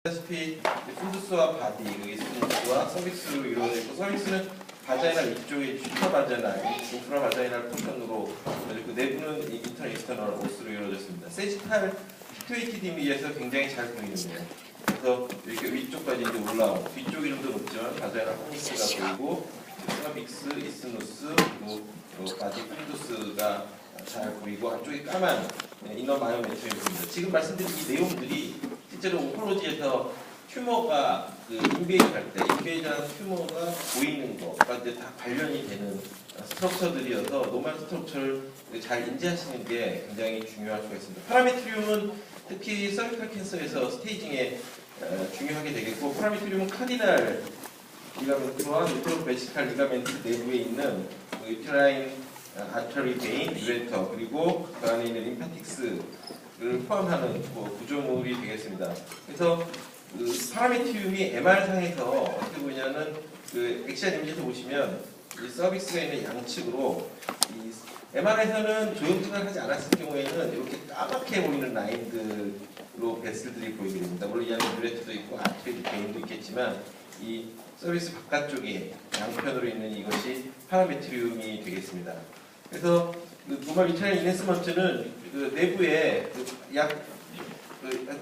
다시피 푼두스와 바디, 스무스와 서빅스로 이루어져 있고, 서빅스는 바자이나 위쪽에 슈퍼 바자이나, 인프라 바자이나 포션으로 그 내부는 인터널 익스터널 오스로 이루어졌습니다. 세지탈 피토이티디미에서 굉장히 잘 보이는데요. 그래서 이렇게 위쪽까지 이제 올라오고 뒤쪽이 좀 더 높지만 바자이나 포니스가 보이고 서빅스, 이스누스, 그리고 바디 푼두스가 잘 보이고 안쪽에 까만 이너 마이오메트리입니다. 지금 말씀드린 이 내용들이 실제로 오컬로지에서 튜머가 인베이드 할 때 인베이드한 튜머가 보이는 거가 이제 다 관련이 되는 스트럭처들이어서 노멀 스트럭처를 잘 인지하시는 게 굉장히 중요할 수가 있습니다. 파라메트리움은 특히 서비컬 캔서에서 스테이징에 중요하게 되겠고, 파라메트리움은 카디날 리가멘트와 유테로 베시칼 리가멘트 내부에 있는 유테라인 아터리 베인, 유레터, 그리고 그 안에 있는 림파틱스를 포함하는 구조물이 되겠습니다. 그래서 파라메트리움이 MR상에서 어떻게 보냐면 액션 이미지에서 보시면 이 서비스가 있는 양측으로 MR에서는 조형증을 하지 않았을 경우에는 이렇게 까맣게 보이는 라인들로 베슬들이 보이게 됩니다. 물론 이 안에 유레터도 있고 아트리 베인도 있겠지만 이 서비스 바깥쪽에 양편으로 있는 이것이 파라메트리움이 되겠습니다. 그래서 노멀 유테라인 인핸스먼트는 내부에 약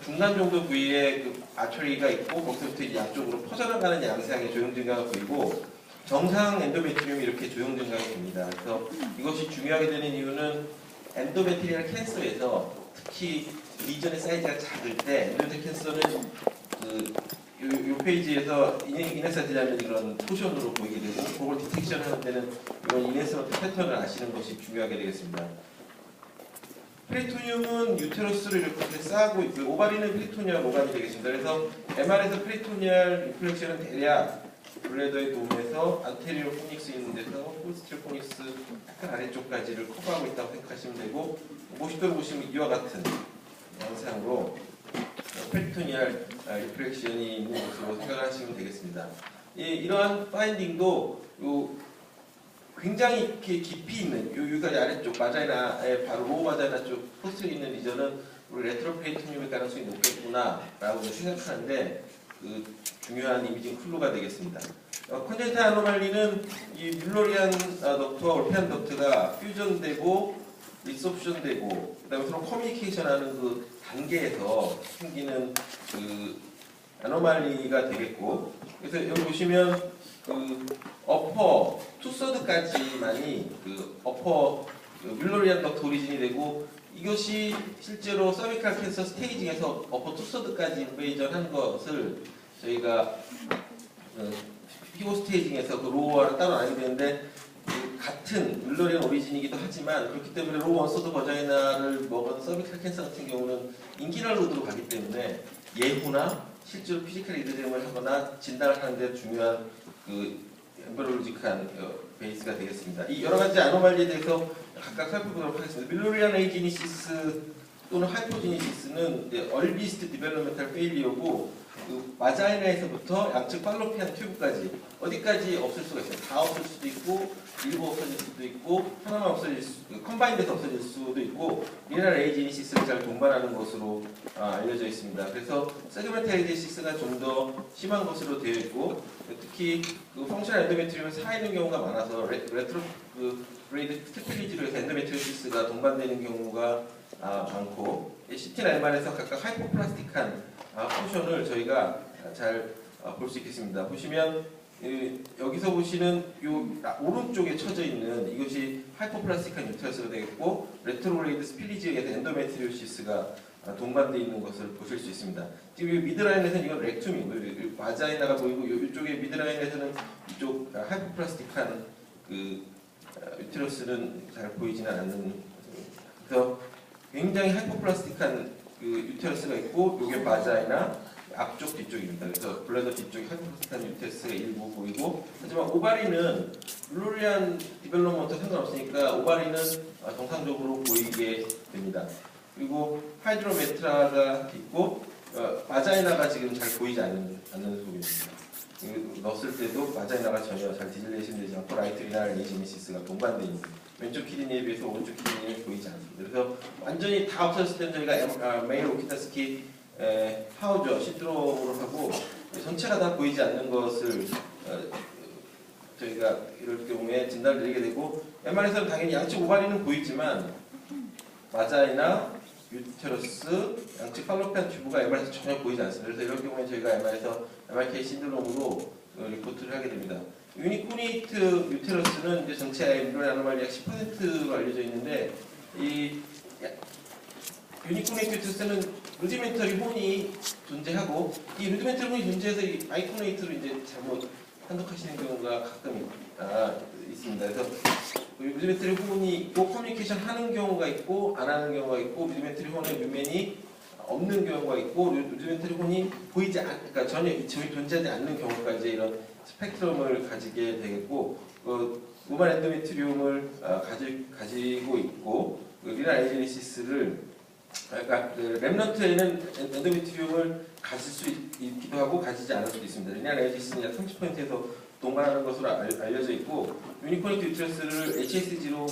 중간 정도 부위에 아처리가 있고 거기서부터 양쪽으로 퍼져나가는 양상의 조형 증가가 보이고 정상 엔도메트리움이 이렇게 조형 증가가 됩니다. 그래서 이것이 중요하게 되는 이유는 엔도메트리얼 캔서에서 특히 리전의 사이즈가 작을 때 엔도메트리얼 캔서는 이 페이지에서 이네사티라는 그런 포션으로 보이게 되고 그걸 디텍션 하는 데는 이런 이네스먼트 패턴을 아시는 것이 중요하게 되겠습니다. 페리토니움은 유테러스를 이렇게 쌓고 있고 오바리는 페리토니얼 오반이 되겠습니다. 그래서 MR에서 페리토니얼 리플렉션은 대략 블레더의 도움에서 안테리오 포닉스 있는 데서 포스티리어 포닉스 약간 아래쪽까지를 커버하고 있다고 생각하시면 되고, 모시도를 보시면 이와 같은 양상으로 페리토니얼 리플렉션이 있는 것으로 생각하시면 되겠습니다. 이러한 파인딩도 굉장히 이렇게 깊이 있는 여기까지 아래쪽 바자이나의 바로 로우 바자이나 쪽 포스트에 있는 리전은 우리 레트로페리토니움의 가능성이 높겠구나라고 생각하는데 중요한 이미징 클루가 되겠습니다. 컨젠탈 아노말리는 이 뮬러리안 덕트와 올페안 덕트가 퓨전되고 리소프션되고 그다음에 서로 커뮤니케이션하는 그 단계에서 생기는 아노말리가 되겠고, 그래서 여기 보시면 어퍼 투서드까지만이 어퍼 뮬러리안 덕트 오리진이 되고, 이것이 실제로 서비칼 캔서 스테이징에서 어퍼 투서드까지 인베이전한 것을 저희가 피고 스테이징에서 로우와를 따로 알게 되는데 같은 뮬러리안 오리진이기도 하지만 그렇기 때문에 로우 원서드 버자이나를 먹은 서비칼 캔서 같은 경우는 인기널 로드로 가기 때문에 예후나 실제로 피지컬 이드zem을 하거나 진단을 하는 데 중요한 엠브리올로직한 베이스가 되겠습니다. 이 여러 가지 아노말리에 대해서 각각 살펴보도록 하겠습니다. 뮬러리안 에이지니시스 또는 하이포지니시스는 얼비스트 디벨로멘탈 페일리어고 마자이나에서부터 양측 팔로피안 튜브까지 어디까지 없을 수가 있어요. 다 없을 수도 있고 일부 없어질 수도 있고 하나만 없어질 컴바인돼서 없어질 수도 있고 미네랄 에이지니시스를 잘 동반하는 것으로 알려져 있습니다. 그래서 세그멘트 에이지니시스가 좀 더 심한 것으로 되어 있고, 특히 펑셔널 엔도메트리움을 쌓이는 경우가 많아서 레트로 브레이드 스테필리지로 해서 엔도메트리오시스가 동반되는 경우가 많고, CT나 MR에서 각각 하이포플라스틱한 포션을 저희가 잘 볼 수 있겠습니다. 보시면 여기서 보시는 요 오른쪽에 쳐져 있는 이것이 하이포플라스틱한 유테러스가 되겠고, 레트로그레이드 스필리지에서 엔도메트리오시스가 동반되어 있는 것을 보실 수 있습니다. 지금 이 미드라인에서는 이건 렉툼이고 바자이나가 보이고 이쪽에 미드라인에서는 이쪽 하이포플라스틱한 유테러스는 잘 보이지는 않는, 그래서 굉장히 하이포플라스틱한 유테러스가 있고 이게 바자이나 앞쪽 뒤쪽입니다. 그래서 블레더 뒤쪽에 하이포플라스틱한 유테러스가 일부 보이고, 하지만 오바리는 룰리안 디벨롭먼트 상관없으니까 오바리는 정상적으로 보이게 됩니다. 그리고 하이드로메트라가 있고 바자이나가 지금 잘 보이지 않는 소입니다. 넣었을 때도 바자이나가 전혀 잘 디젤레이션 되지 않고 라이트 리나랄 에이지니시스가 동반되어 있는, 왼쪽 키드니에 비해서 오른쪽 키드니는 보이지 않습니다. 그래서 완전히 다 없어졌을 때는 저희가 메일 오키타스키 하우저 시드롬으로 전체가 다 보이지 않는 것을 저희가 이럴 경우에 진단을 드리게 되고, MR에서는 당연히 양측 오바리는 보이지만 바자이나 유테러스, 양측 팔로피안 튜브가 MR에서 전혀 보이지 않습니다. 그래서 이럴 경우에 저희가 MR에서 MRK 신드롬으로 리포트를 하게 됩니다. 유니코니트 유테러스는 이제 전체 엠브리오 아노말리 약 10%로 알려져 있는데, 이 유니코네이트 유테러스는 루디멘터리 혼이 존재하고, 이 루디멘터리 혼이 존재해서 이 아이코네이트로 이제 잘못 판독하시는 경우가 가끔 있습니다. 그래서 루디멘터리 혼이 있고 커뮤니케이션 하는 경우가 있고 안 하는 경우가 있고, 루디멘터리 혼의 뮤멘이 없는 경우가 있고, 루디멘터리 혼이 보이지 그러니까 전혀 존재하지 않는 경우까지 이런 스펙트럼을 가지게 되겠고, 우만 엔도메트리움을 가지고 있고, 리나 에이제니시스를, 그러니까 렘넌트에는 엔도메트리움을 가질 수 있기도 하고 가지지 않을 수도 있습니다. 리나 에이제니시스는 약 30%에서 동반하는 것으로 알려져 있고, 유니코니트 유테러스를 HSG로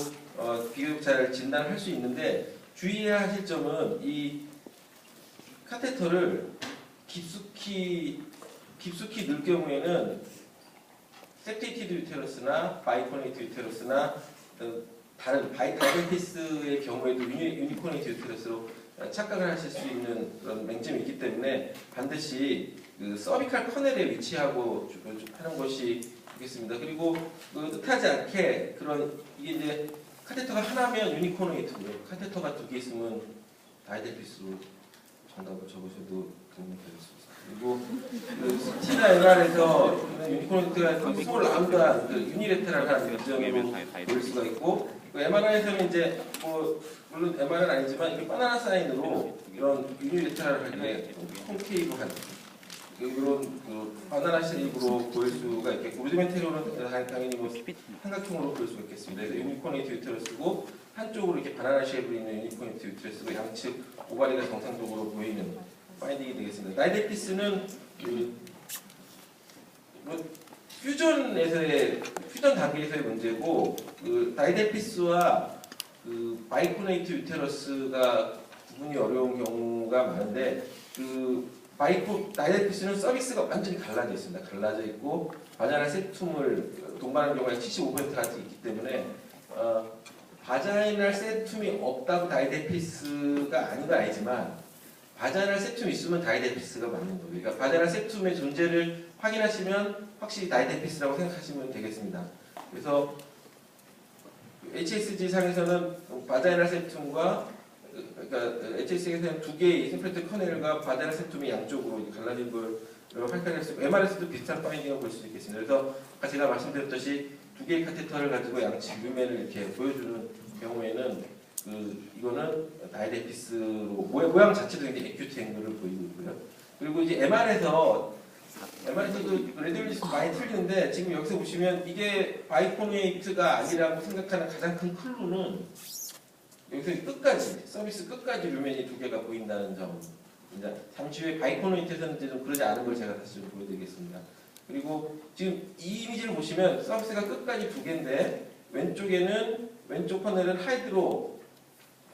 비교적 잘 진단할 수 있는데, 주의해야 하실 점은 이 카테터를 깊숙이 넣을 경우에는 셉테이티드 유테러스나 바이코네이트 유테러스나 다른 다이베티스의 경우에도 유니코네이트 유테러스로 착각을 하실 수 있는 그런 맹점이 있기 때문에 반드시 그 서비칼 커넬에 위치하고 하는 것이 좋겠습니다. 그리고 뜻하지 않게 이게 이제 카테터가 하나면 유니코네이트고요. 카테터가 두 개 있으면 다이베티스로 정답을 적으셔도 도움이 되겠습니다. 그리고 T나 MR에서 유니코네이트가 스몰 람다 유니레테랄한 규정으로 보일 수가 있고, MRI에서는 이제 물론 MR은 아니지만 이게 바나나 사인으로 이런 유니레테랄하게 콘케이브한 이런 바나나 쉐입으로 보일 수가 있겠고, 루디멘테리오는 당연히 삼각형으로 보일 수가 있겠습니다. 유니코네이트 유테러스고 한쪽으로 이렇게 바나나 쉐입으로 있는 유니코네이트 유테러스고 양측 오바리가 정상적으로 보이는 파인딩이 되겠습니다. 다이데피스는 퓨전 단계에서의 문제고, 다이데피스와 바이코네이트 유테러스가 구분이 어려운 경우가 많은데, 다이데피스는 서비스가 완전히 갈라져 있습니다. 갈라져 있고 바자이널 세툼을 동반하는 경우가 75%가 있기 때문에 바자이널 세툼이 없다고 다이데피스가 아닌 건 아니지만, 바자이널 세툼이 있으면 다이데피스가 맞는 거예요. 그러니까 바자이널 세툼의 존재를 확인하시면 확실히 다이데피스라고 생각하시면 되겠습니다. 그래서 HSG 상에서는 바자이널 세툼과, 그러니까 HSG에서는 두 개의 심플트 커넬과 바자이널 세툼이 양쪽으로 갈라진 걸 확인할 수 있고, MR에서도 비슷한 파인딩을 볼 수 있겠습니다. 그래서 아까 제가 말씀드렸듯이 두 개의 카테터를 가지고 양측 뮤멘을 이렇게 보여주는 경우에는 이거는 다이데피스로 모양 자체도 굉장히 에큐트 앵글을 보이고 있고요. 그리고 이제 MR에서도 레디올리스 많이 틀리는데, 지금 여기서 보시면 이게 바이코네이트가 아니라고 생각하는 가장 큰 클루는 여기서 끝까지 서비스 끝까지 류멘이 두 개가 보인다는 점. 잠시 후에 바이코네이트에서는 좀 그러지 않은 걸 제가 다시 좀 보여드리겠습니다. 그리고 지금 이 이미지를 보시면 서비스가 끝까지 두 개인데, 왼쪽 커넬은 하이드로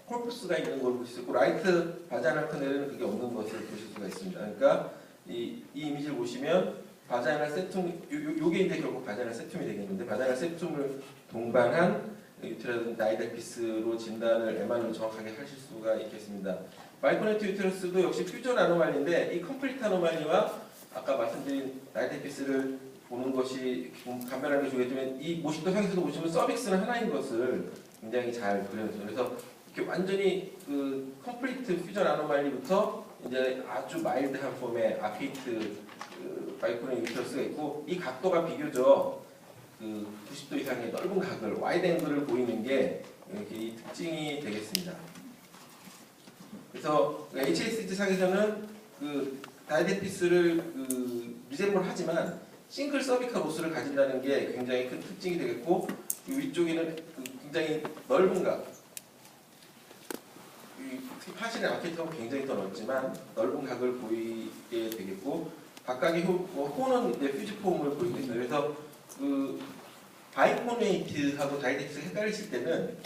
콜프스가 있는 걸 보실 수 있고, 라이트 바자이널 커넬은 그게 없는 것을 보실 수가 있습니다. 그러니까 이 이미지를 보시면 바자이널 세툼, 요게 이제 결국 바자이널 세툼이 되겠는데, 바자이널 세툼을 동반한 유테러스 다이데피스로 진단을 MR로 정확하게 하실 수가 있겠습니다. 바이코네이트 유테러스도 역시 퓨전 아노말리인데, 이 컴플리트 아노말리와 아까 말씀드린 다이데피스를 보는 것이 간편하게 주겠지만, 이 50도 상에서도 보시면 서빅스는 하나인 것을 굉장히 잘 그려놨어요. 그래서 이렇게 완전히 컴플리트 퓨전 아노말리부터 이제 아주 마일드한 폼의 아케이트 바이코네이트 유테러스가 있고, 이 각도가 비교적 90도 이상의 넓은 각을, 와이드 앵글을 보이는 게 이렇게 이 특징이 되겠습니다. 그래서 HSG 상에서는 다이데피스를 리셈블 하지만 싱글 서비컬 오스를 가진다는 게 굉장히 큰 특징이 되겠고, 위쪽에는 굉장히 넓은 각, 파실의 아케이트가 굉장히 더 넓지만 넓은 각을 보이게 되겠고, 각각의 호는 퓨지폼을 보이고 있어요. 그래서 바이코네이트하고 다이데피스 헷갈리실 때는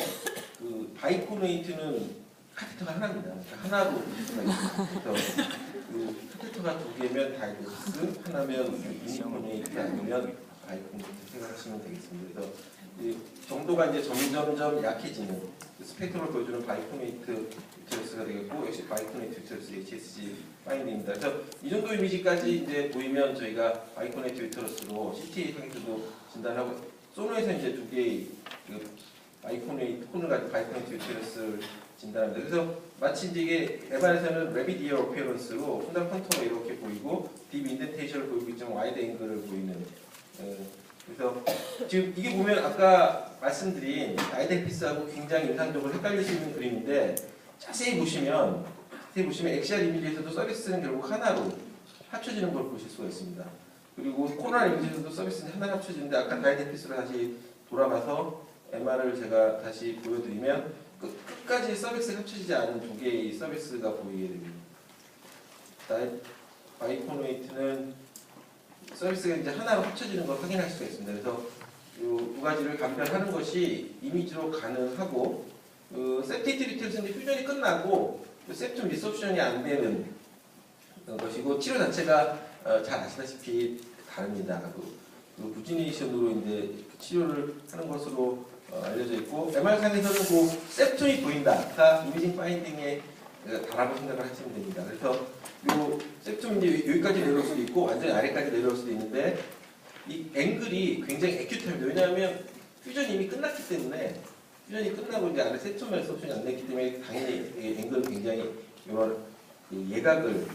바이코네이트는 카테터가 하나입니다. 그러니까 하나로 그 카테터가 2개면 다이데피스, 하나면 유니코네이트 아니면 바이코네이트 생각하시면 되겠습니다. 그래서 이 정도가 이제 점점점 약해지는 스펙트럼을 보여주는 바이코네이트 유테러스가 되겠고, 역시 바이코네이트 유테러스 HSG 파인딩입니다. 그래서 이 정도 이미지까지 이제 보이면 저희가 바이코네이트 유테러스로 CT 상태도 진단하고, 소노에서 이제 2개의 그 바이코네이트 콘을 가진 바이코네이트 유테러스를 진단합니다. 그래서 마치 이제 이게 MR에서는 레빗 이어 어피어런스로 분당 컨터가 이렇게 보이고 딥 인덴테이션을 보이고 있지만 와이드 앵글을 보이는. 그래서 지금 이게 보면 아까 말씀드린 아이덴피스하고 굉장히 인상적으로 헷갈릴 수 있는 그림인데, 자세히 보시면 엑시알 이미지에서도 서비스는 결국 하나로 합쳐지는 걸 보실 수가 있습니다. 그리고 코로나 이미지에서도 서비스는 하나로 합쳐지는데, 아까 다이덴피스로 다시 돌아가서 MR을 제가 다시 보여드리면 끝까지 서비스가 합쳐지지 않은 2개의 서비스가 보이게 됩니다. 바이코네이트는 서비스가 이제 하나로 합쳐지는 걸 확인할 수가 있습니다. 그래서 이 2가지를 감별하는 것이 이미지로 가능하고, 셉티티 리테일스는 퓨전이 끝나고 셉툼 리소프션이 안 되는 것이고, 치료 자체가 잘 아시다시피 다릅니다. 그 부지니션으로 이제 치료를 하는 것으로 알려져 있고, MR상에서는 그 셉툼이 보인다가 이미징 파인딩의 다라고 생각을 하시면 됩니다. 그래서 요 셉툼이 이제 여기까지 내려올 수도 있고 완전히 아래까지 내려올 수도 있는데, 이 앵글이 굉장히 애큐트합니다. 왜냐하면 퓨전이 이미 끝났기 때문에, 퓨전이 끝나고 이제 안에 셉툼 리소프션이 안 됐기 때문에 당연히 앵글은 굉장히 이런 그 예각을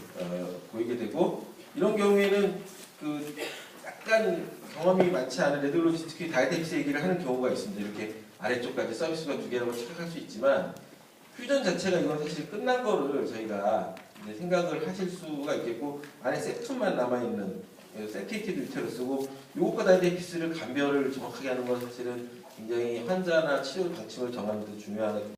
보이게 되고, 이런 경우에는 그 약간 경험이 많지 않은 레디올로지스트, 특히 다이데피스 얘기를 하는 경우가 있습니다. 이렇게 아래쪽까지 서비스가 2개라고 착각할 수 있지만, 퓨전 자체가 이건 사실 끝난 거를 저희가 이제 생각을 하실 수가 있겠고, 안에 셉툼만 남아있는 셉테이티드 유테러스고, 요것과 다이데피스를 감별을 정확하게 하는 건 사실은 굉장히 환자나 치료 방침을 정하는 데 중요한